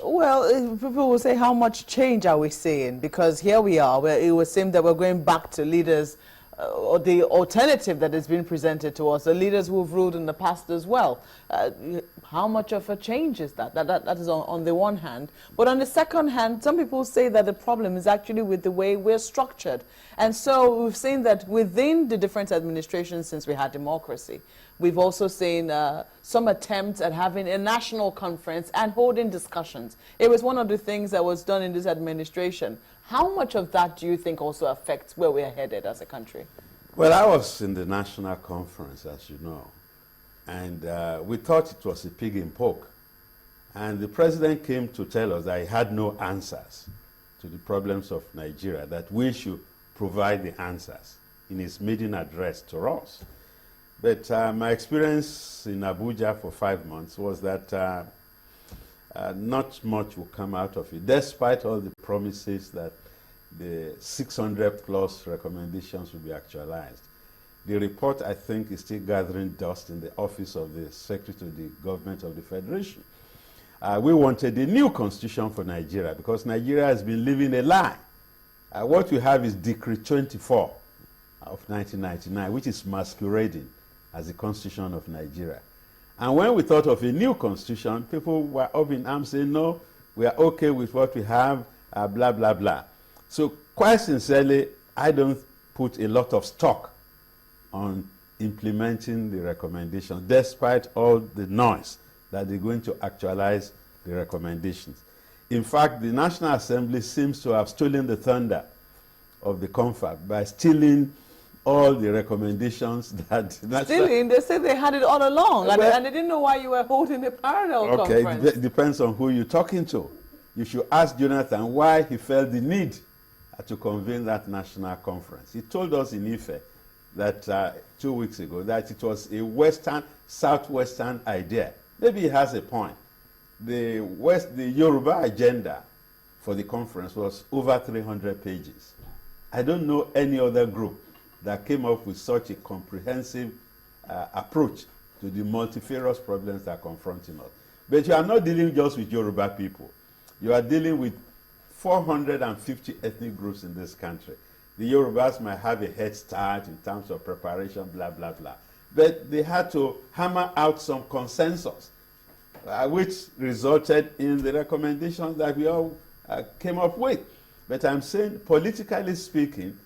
Well, people will say, how much change are we seeing? Because here we are, where it would seem that we're going back to leaders, or the alternative that has been presented to us, the leaders who've ruled in the past as well. How much of a change is that? That is on the one hand. But on the second hand, some people say that the problem is actually with the way we're structured. And so we've seen that within the different administrations since we had democracy, we've also seen some attempts at having a national conference and holding discussions. It was one of the things that was done in this administration. How much of that do you think also affects where we're headed as a country? Well, I was in the national conference, as you know, and we thought it was a pig in poke. And the president came to tell us that he had no answers to the problems of Nigeria, that we should provide the answers in his maiden address to us. But my experience in Abuja for 5 months was that not much will come out of it, despite all the promises that the 600 plus recommendations will be actualized. The report, I think, is still gathering dust in the office of the Secretary to the Government of the Federation. We wanted a new constitution for Nigeria because Nigeria has been living a lie. What we have is Decree 24 of 1999, which is masquerading as the Constitution of Nigeria. And when we thought of a new constitution, people were up in arms saying, no, we are okay with what we have, blah, blah, blah. So quite sincerely, I don't put a lot of stock on implementing the recommendations, despite all the noise that they're going to actualize the recommendations. In fact, the National Assembly seems to have stolen the thunder of the confab by stealing all the recommendations that... Stealing? They said they had it all along, and they didn't know why you were holding a parallel conference. Okay, it depends on who you're talking to. You should ask Jonathan why he felt the need to convene that national conference. He told us in Ife that 2 weeks ago that it was a Western, Southwestern idea. Maybe he has a point. The Yoruba agenda for the conference was over 300 pages. I don't know any other group that came up with such a comprehensive approach to the multifarious problems that are confronting us. But you are not dealing just with Yoruba people. You are dealing with 450 ethnic groups in this country. The Yorubas might have a head start in terms of preparation, blah, blah, blah. But they had to hammer out some consensus, which resulted in the recommendations that we all came up with. But I'm saying, politically speaking,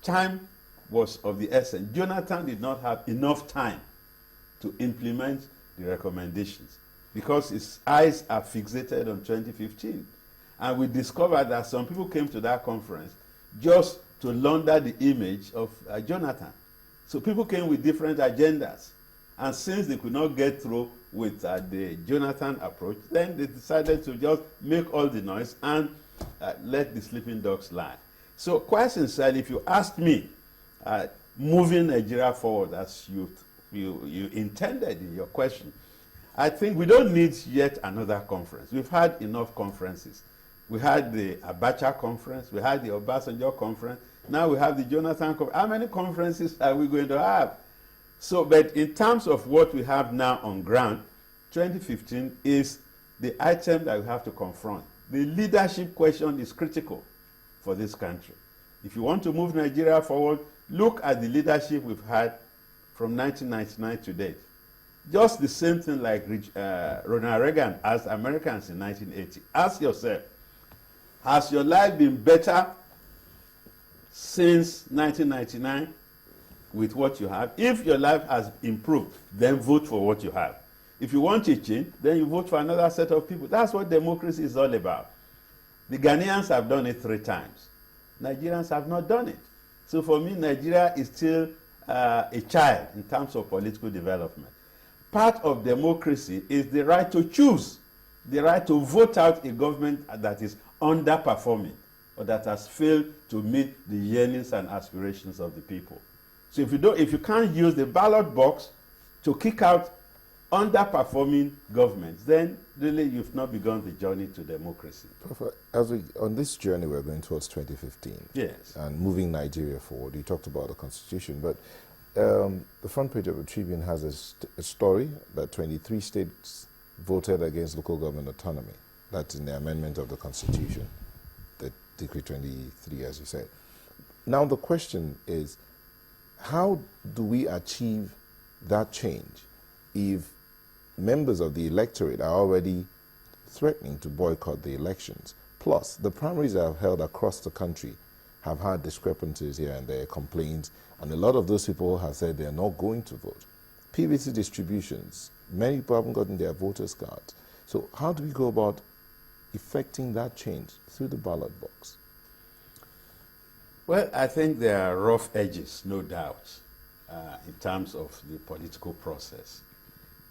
time was of the essence. Jonathan did not have enough time to implement the recommendations because his eyes are fixated on 2015. And we discovered that some people came to that conference just to launder the image of Jonathan. So people came with different agendas. And since they could not get through with the Jonathan approach, then they decided to just make all the noise and let the sleeping dogs lie. So quite sincerely, if you ask me, moving Nigeria forward as you intended in your question, I think we don't need yet another conference. We've had enough conferences. We had the Abacha conference, we had the Obasanjo conference, now we have the Jonathan conference. How many conferences are we going to have? So, but in terms of what we have now on ground, 2015 is the item that we have to confront. The leadership question is critical for this country. If you want to move Nigeria forward, look at the leadership we've had from 1999 to date. Just the same thing like Ronald Reagan asked Americans in 1980. Ask yourself, has your life been better since 1999 with what you have? If your life has improved, then vote for what you have. If you want a change, then you vote for another set of people. That's what democracy is all about. The Ghanaians have done it 3 times. Nigerians have not done it. So for me, Nigeria is still a child in terms of political development. Part of democracy is the right to choose, the right to vote out a government that is underperforming or that has failed to meet the yearnings and aspirations of the people. So if you can't use the ballot box to kick out underperforming governments, then really you've not begun the journey to democracy. On this journey we're going towards 2015, yes, and moving Nigeria forward, you talked about the constitution, but the front page of the Tribune has a story that 23 states voted against local government autonomy That's in the amendment of the Constitution, the Decree 23, as you said. Now the question is, how do we achieve that change if members of the electorate are already threatening to boycott the elections? Plus, the primaries that have held across the country have had discrepancies here and there, complaints, and a lot of those people have said they're not going to vote. PVC distributions, many people haven't gotten their voters' cards. So how do we go about effecting that change through the ballot box? Well, I think there are rough edges, no doubt, in terms of the political process.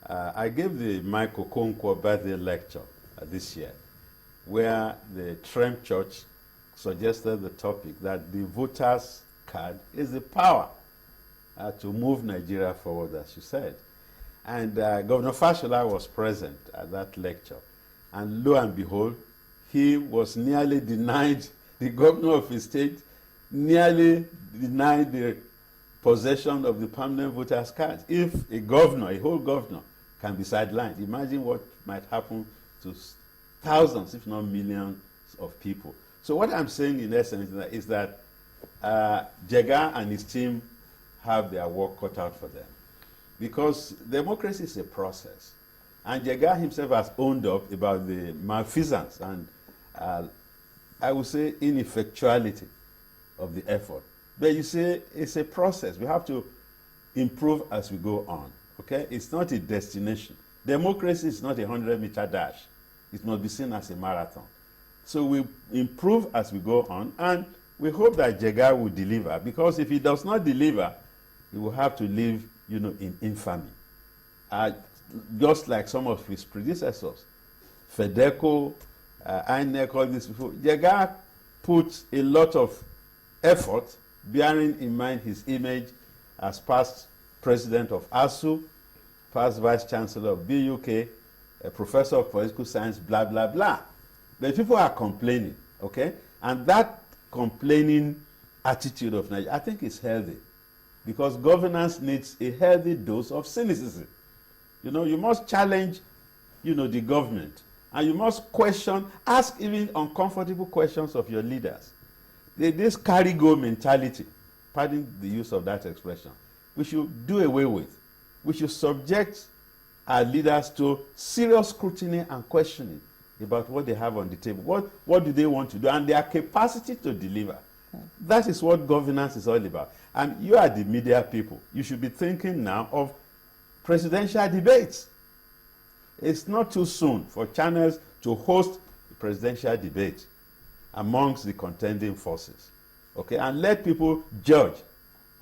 I gave the Mike Okonkwo birthday lecture this year, where the Trem Church suggested the topic that the voters' card is the power to move Nigeria forward, as you said. And Governor Fashola was present at that lecture. And lo and behold, he was nearly denied, the governor of his state nearly denied the possession of the permanent voters' card. If a governor, a whole governor, can be sidelined, imagine what might happen to thousands, if not millions, of people. So what I'm saying in essence is that Jega and his team have their work cut out for them. Because democracy is a process. And Jega himself has owned up about the malfeasance and, I would say, ineffectuality of the effort. But you see, it's a process. We have to improve as we go on. Okay? It's not a destination. Democracy is not a 100-meter dash. It must be seen as a marathon. So we improve as we go on, and we hope that Jega will deliver, because if he does not deliver, he will have to live, in infamy. Just like some of his predecessors, FEDECO, INEC, all these people. Jega put a lot of effort, bearing in mind his image as past president of ASU, past vice chancellor of BUK, a professor of political science, blah, blah, blah. But people are complaining, okay? And that complaining attitude of Nigeria, I think is healthy, because governance needs a healthy dose of cynicism. You must challenge, the government, and you must question, ask even uncomfortable questions of your leaders. This carry-go mentality, pardon the use of that expression, we should do away with. We should subject our leaders to serious scrutiny and questioning about what they have on the table. What do they want to do? And their capacity to deliver. That is what governance is all about. And you are the media people. You should be thinking now of presidential debates. It's not too soon for channels to host a presidential debate amongst the contending forces. Okay? And let people judge.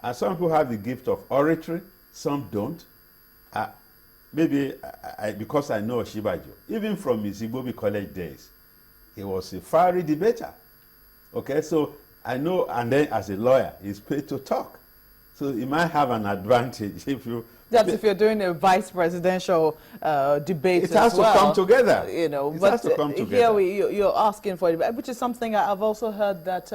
And some people have the gift of oratory, some don't. Maybe because I know Oshibajo, even from his Igbobi College days, he was a fiery debater. Okay, so I know, and then as a lawyer, he's paid to talk. So he might have an advantage if you... That's if you're doing a vice presidential debate as well. It has to come together. It has to come together. Here you're asking for it, which is something I've also heard that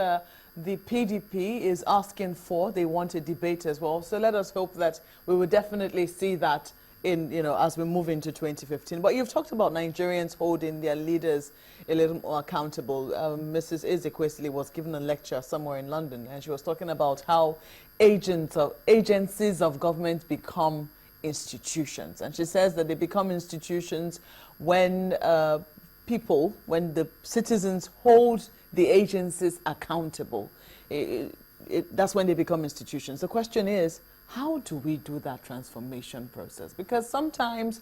the PDP is asking for. They want a debate as well. So let us hope that we will definitely see that in, as we move into 2015. But you've talked about Nigerians holding their leaders a little more accountable. Mrs. Ezekwesili was given a lecture somewhere in London, and she was talking about how agencies of government become institutions. And she says that they become institutions when when the citizens hold the agencies accountable. That's when they become institutions. The question is, how do we do that transformation process? Because sometimes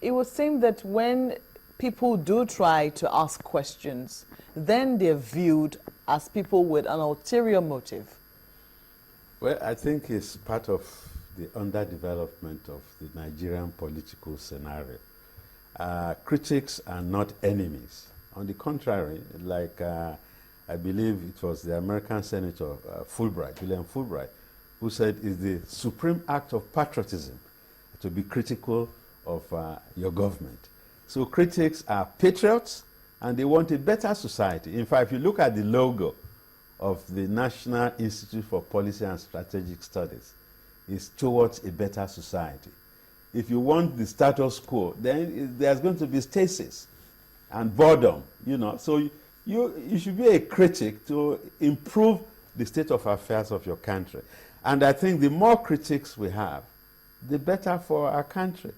it would seem that when people do try to ask questions, then they're viewed as people with an ulterior motive. Well, I think it's part of the underdevelopment of the Nigerian political scenario. Critics are not enemies. On the contrary, like I believe it was the American Senator William Fulbright, who said it's the supreme act of patriotism to be critical of your government. So critics are patriots, and they want a better society. In fact, if you look at the logo of the National Institute for Policy and Strategic Studies, it's towards a better society. If you want the status quo, then there's going to be stasis. and boredom, you know. So you should be a critic to improve the state of affairs of your country. And I think the more critics we have, the better for our country.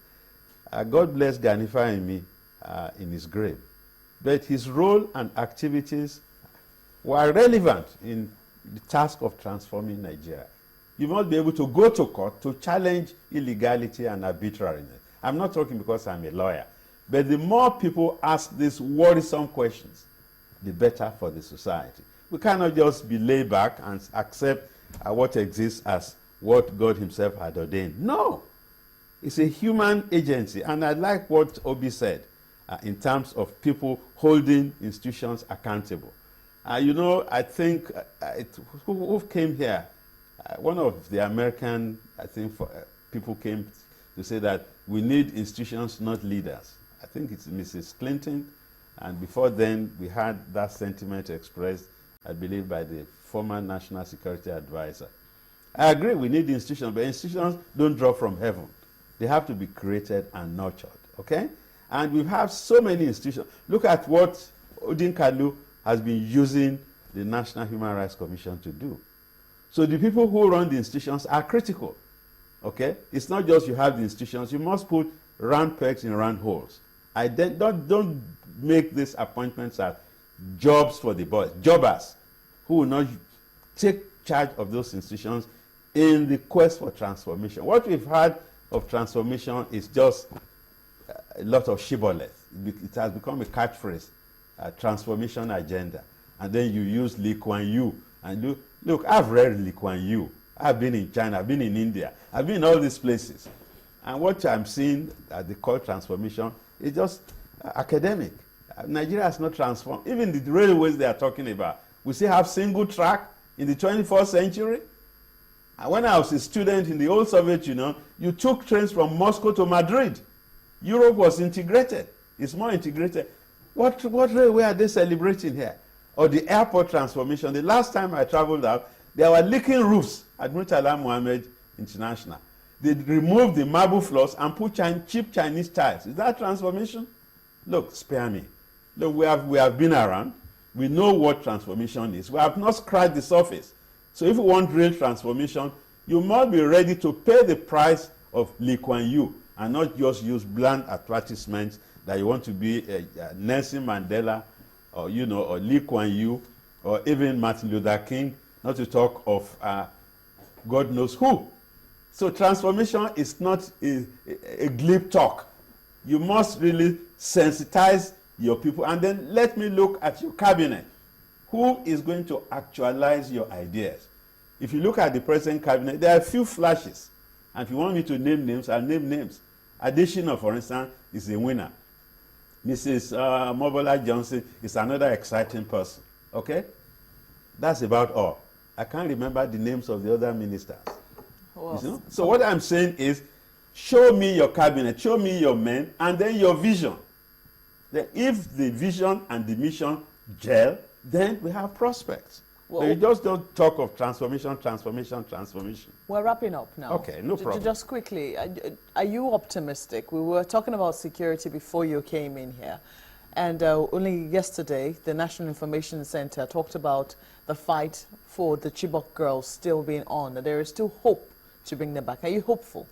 God bless Ganifa Emi in his grave. But his role and activities were relevant in the task of transforming Nigeria. You must be able to go to court to challenge illegality and arbitrariness. I'm not talking because I'm a lawyer. But the more people ask these worrisome questions, the better for the society. We cannot just be laid back and accept what exists as what God himself had ordained. No. It's a human agency. And I like what Obi said in terms of people holding institutions accountable. You know, I think who came here, one of the American, I think, people came to say that we need institutions, not leaders. I think it's Mrs. Clinton. And before then, we had that sentiment expressed, I believe, by the former National Security Advisor. I agree, we need institutions, but institutions don't drop from heaven. They have to be created and nurtured, okay? And we have so many institutions. Look at what Odin Kalu has been using the National Human Rights Commission to do. So the people who run the institutions are critical, okay? It's not just you have the institutions, you must put round pegs in round holes. Don't make these appointments as jobs for the boys, jobbers who will not take charge of those institutions in the quest for transformation. What we've had of transformation is just a lot of shibboleth. It has become a catchphrase, a transformation agenda. And then you use Lee Kuan Yew. And look, I've read Lee Kuan Yew. I've been in China, I've been in India, I've been in all these places. And what I'm seeing at the call transformation is just academic. Nigeria has not transformed. Even the railways they are talking about, we still have single track in the 21st century. And when I was a student in the old Soviet Union, you took trains from Moscow to Madrid. Europe was integrated. It's more integrated. What railway are they celebrating here? Or the airport transformation. The last time I traveled out, there were leaking roofs at Murtala Mohammed International. They removed the marble floors and put cheap Chinese tiles. Is that transformation? Look, spare me. Look, we have been around. We know what transformation is. We have not scratched the surface. So if you want real transformation, you must be ready to pay the price of Lee Kuan Yew and not just use bland advertisements that you want to be a Nelson Mandela or, you know, or Lee Kuan Yew or even Martin Luther King, not to talk of God knows who. So transformation is not a glib talk. You must really sensitize your people. And then let me look at your cabinet. Who is going to actualize your ideas? If you look at the present cabinet, there are a few flashes. And if you want me to name names, I'll name names. Additional, for instance, is a winner. Mrs. Mobola Johnson is another exciting person. Okay? That's about all. I can't remember the names of the other ministers. Well, you know? So what I'm saying is, show me your cabinet, show me your men, and then your vision. Then if the vision and the mission gel, then we have prospects. Well, you just don't talk of transformation. We're wrapping up now. Okay, no problem. Just quickly, are you optimistic? We were talking about security before you came in here. And only yesterday, the National Information Center talked about the fight for the Chibok girls still being on. There is still hope to bring them back. Are you hopeful?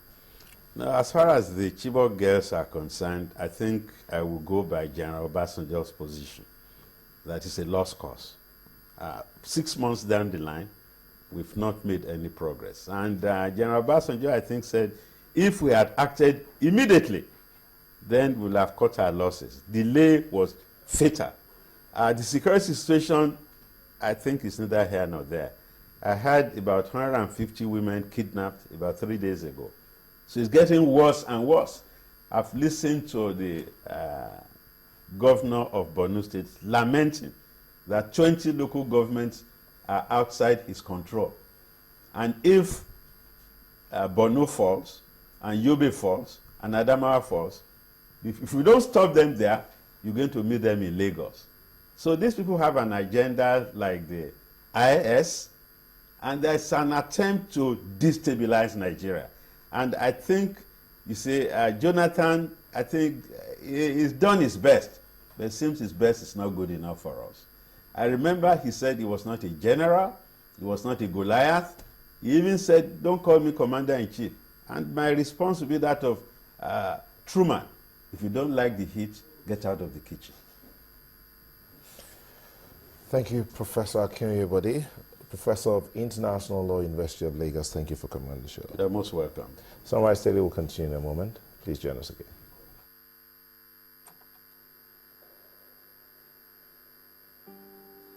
Now, as far as the Chibok girls are concerned, I think I will go by General Obasanjo's position. That is a lost cause. 6 months down the line, we've not made any progress. And General Obasanjo, I think, said, if we had acted immediately, then we'll have cut our losses. Delay was fatal. The security situation, I think, is neither here nor there. I had about 150 women kidnapped about 3 days ago. So it's getting worse and worse. I've listened to the governor of Borno State lamenting that 20 local governments are outside his control. And if Borno falls, and Yobe falls, and Adamawa falls, if we don't stop them there, you're going to meet them in Lagos. So these people have an agenda like the IS, and there's an attempt to destabilize Nigeria. And I think, you see, Jonathan, I think he's done his best. but it seems his best is not good enough for us. I remember he said he was not a general, he was not a Goliath. He even said, don't call me commander-in-chief. And my response would be that of Truman. If you don't like the heat, get out of the kitchen. Thank you, Professor Akin Oyebode, Professor of International Law, University of Lagos. Thank you for coming on the show. You're most welcome. Sunrise Daily will continue in a moment. Please join us again.